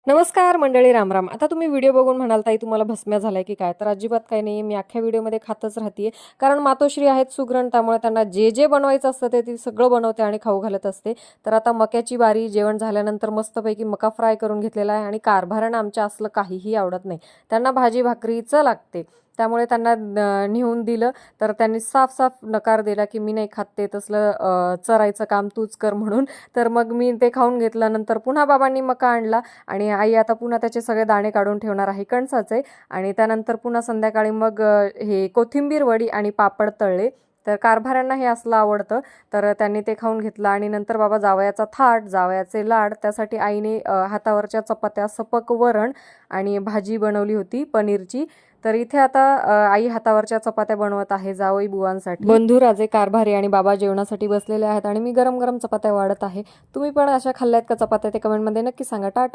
नमस्कार मंडळी, रामराम. आता तुम्ही व्हिडिओ बघून म्हणाल ताई तुम्हाला भस्म्या झालाय की काय? तर अजिबात काही नाही, मी अख्ख्या व्हिडिओमध्ये खातच राहते. कारण मातोश्री आहेत सुगरण, त्यामुळे त्यांना जे जे बनवायचं असतं ते ती सगळं बनवते आणि खाऊ घालत असते. तर आता मक्याची बारी. जेवण झाल्यानंतर मस्तपैकी मका फ्राय करून घेतलेला आहे आणि कारभारानं आमच्या असलं काहीही आवडत नाही. त्यांना भाजी भाकरीच लागते. त्यामुळे त्यांना नेऊन दिलं तर त्यांनी साफ साफ नकार दिला की मी नाही खात ते तसलं, चरायचं काम तूच कर म्हणून. तर मग मी ते खाऊन घेतलं. नंतर पुन्हा बाबांनी मका आणला आणि आई आता पुन्हा त्याचे सगळे दाणे काढून ठेवणार आहे कणसाचे. आणि त्यानंतर पुन्हा संध्याकाळी मग हे कोथिंबीर वडी आणि पापड तळले. तर कारभाऱ्यांना हे असलं आवडतं. तर त्यांनी ते खाऊन घेतलं आणि नंतर बाबा जावयाचा थाट, जावयाचे लाड, त्यासाठी आईने हातावरच्या चपात्या, सपक वरण आणि भाजी बनवली होती पनीरची. तर इथे आता आई हातावरच्या चपात्या बनवत आहे जावई बुवांसाठी. बंधू राजे, कारभारी आणि बाबा जेवणासाठी बसलेले आहेत आणि मी गरम गरम चपात्या वाढत आहे. तुम्ही पण अशा खाल्ल्यात का चपात्या? ते कमेंटमध्ये नक्की सांगा. टाटा.